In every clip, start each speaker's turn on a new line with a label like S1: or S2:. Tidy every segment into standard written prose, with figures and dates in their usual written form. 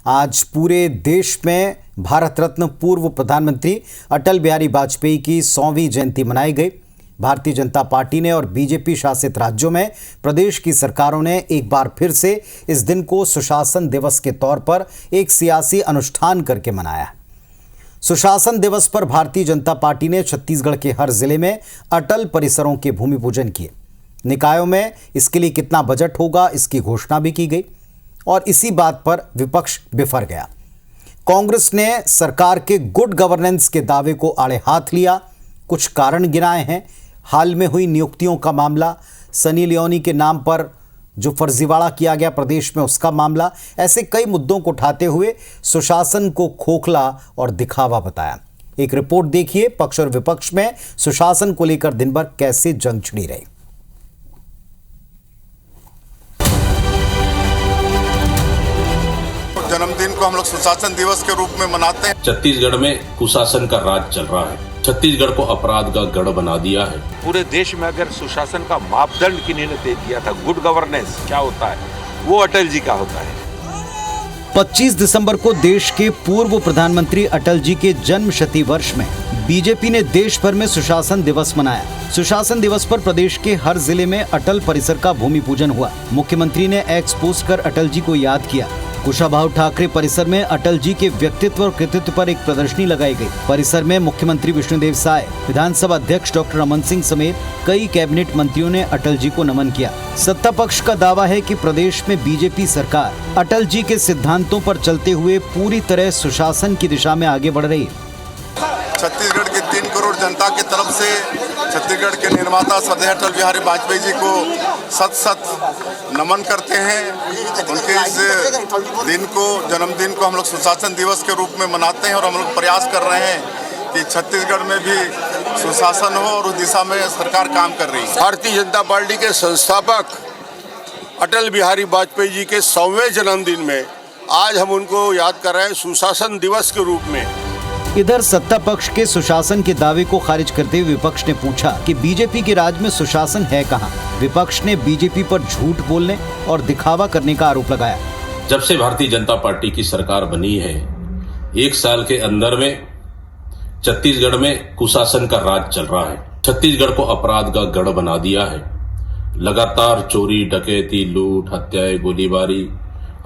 S1: आज पूरे देश में भारत रत्न पूर्व प्रधानमंत्री अटल बिहारी वाजपेयी की 100वीं जयंती मनाई गई। भारतीय जनता पार्टी ने और बीजेपी शासित राज्यों में प्रदेश की सरकारों ने एक बार फिर से इस दिन को सुशासन दिवस के तौर पर एक सियासी अनुष्ठान करके मनाया। सुशासन दिवस पर भारतीय जनता पार्टी ने छत्तीसगढ़ के हर जिले में अटल परिसरों के भूमि पूजन किए। निकायों में इसके लिए कितना बजट होगा इसकी घोषणा भी की गई और इसी बात पर विपक्ष बिफर गया। कांग्रेस ने सरकार के गुड गवर्नेंस के दावे को आड़े हाथ लिया। कुछ कारण गिनाए हैं। हाल में हुई नियुक्तियों का मामला, सनी लियोनी के नाम पर जो फर्जीवाड़ा किया गया प्रदेश में उसका मामला, ऐसे कई मुद्दों को उठाते हुए सुशासन को खोखला और दिखावा बताया। एक रिपोर्ट देखिए, पक्ष और विपक्ष में सुशासन को लेकर दिन भर कैसे जंग छिड़ी रही।
S2: जन्मदिन को हम लोग सुशासन दिवस के रूप में मनाते हैं।
S3: छत्तीसगढ़ में कुशासन का राज चल रहा है। छत्तीसगढ़ को अपराध का गढ़ बना दिया है।
S4: पूरे देश में अगर सुशासन का मापदंड किन्हीं ने तय किया था, गुड गवर्नेंस क्या होता है, वो अटल जी का होता है।
S1: 25 दिसंबर को देश के पूर्व प्रधानमंत्री अटल जी के जन्म शती वर्ष में बीजेपी ने देश भर में सुशासन दिवस मनाया। सुशासन दिवस पर प्रदेश के हर जिले में अटल परिसर का भूमि पूजन हुआ। मुख्यमंत्री ने एक्स पोस्ट कर अटल जी को याद किया। कुशाभाऊ ठाकरे परिसर में अटल जी के व्यक्तित्व और कृतित्व पर एक प्रदर्शनी लगाई गई। परिसर में मुख्यमंत्री विष्णुदेव साय, विधानसभा अध्यक्ष डॉक्टर रमन सिंह समेत कई कैबिनेट मंत्रियों ने अटल जी को नमन किया। सत्ता पक्ष का दावा है कि प्रदेश में बीजेपी सरकार अटल जी के सिद्धांतों पर चलते हुए पूरी तरह सुशासन की दिशा में आगे बढ़ रही है।
S2: छत्तीसगढ़ की 3 करोड़ जनता की तरफ से छत्तीसगढ़ के निर्माता श्रद्धेय अटल बिहारी वाजपेयी जी को सत नमन करते हैं। उनके इस दिन को, जन्मदिन को हम लोग सुशासन दिवस के रूप में मनाते हैं और हम लोग प्रयास कर रहे हैं कि छत्तीसगढ़ में भी सुशासन हो और उस दिशा में सरकार काम कर रही है।
S5: भारतीय जनता पार्टी के संस्थापक अटल बिहारी वाजपेयी जी के 100वें जन्मदिन में आज हम उनको याद कर रहे हैं सुशासन दिवस के रूप में।
S1: इधर सत्ता पक्ष के सुशासन के दावे को खारिज करते हुए विपक्ष ने पूछा कि बीजेपी के राज में सुशासन है कहां। विपक्ष ने बीजेपी पर झूठ बोलने और दिखावा करने का आरोप लगाया।
S3: जब से भारतीय जनता पार्टी की सरकार बनी है, 1 साल के अंदर में छत्तीसगढ़ में कुशासन का राज चल रहा है। छत्तीसगढ़ को अपराध का गढ़ बना दिया है। लगातार चोरी, डकैती, लूट, हत्याएं, गोलीबारी,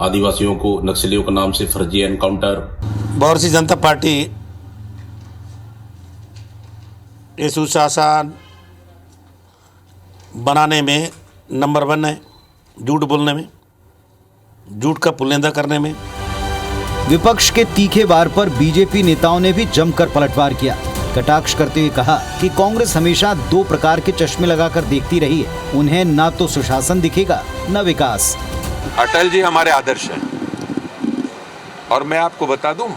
S3: आदिवासियों को नक्सलियों के नाम से फर्जी एनकाउंटर।
S6: भारतीय जनता पार्टी ये सुशासन बनाने में नंबर 1 है, झूठ बोलने में, झूठ का पुलिंदा करने में।
S1: विपक्ष के तीखे वार पर बीजेपी नेताओं ने भी जमकर पलटवार किया। कटाक्ष करते हुए कहा कि कांग्रेस हमेशा 2 प्रकार के चश्मे लगाकर देखती रही है। उन्हें ना तो सुशासन दिखेगा न विकास।
S4: अटल जी हमारे आदर्श हैं और मैं आपको बता दूं,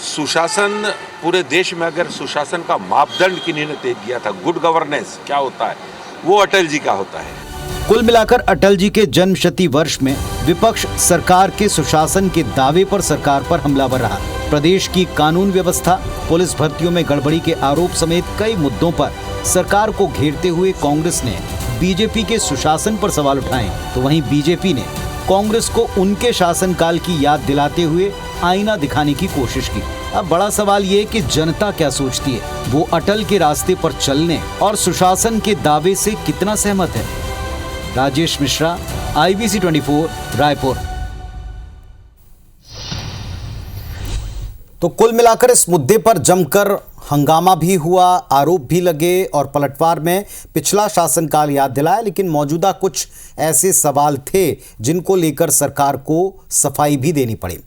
S4: सुशासन पूरे देश में अगर सुशासन का मापदंड किन्हीं ने तय किया था, गुड गवर्नेंस क्या होता है, वो अटल जी का होता है।
S1: कुल मिलाकर अटल जी के जन्म शती वर्ष में विपक्ष सरकार के सुशासन के दावे पर सरकार पर हमलावर रहा। प्रदेश की कानून व्यवस्था, पुलिस भर्तियों में गड़बड़ी के आरोप समेत कई मुद्दों पर सरकार को घेरते हुए कांग्रेस ने बीजेपी के सुशासन पर सवाल उठाए, तो वहीं बीजेपी ने कांग्रेस को उनके शासनकाल की याद दिलाते हुए आईना दिखाने की कोशिश की। अब बड़ा सवाल ये कि जनता क्या सोचती है, वो अटल के रास्ते पर चलने और सुशासन के दावे से कितना सहमत है। राजेश मिश्रा, IBC 24, रायपुर। तो कुल मिलाकर इस मुद्दे पर जमकर हंगामा भी हुआ, आरोप भी लगे और पलटवार में पिछला शासनकाल याद दिलाया, लेकिन मौजूदा कुछ ऐसे सवाल थे जिनको लेकर सरकार को सफाई भी देनी पड़ी।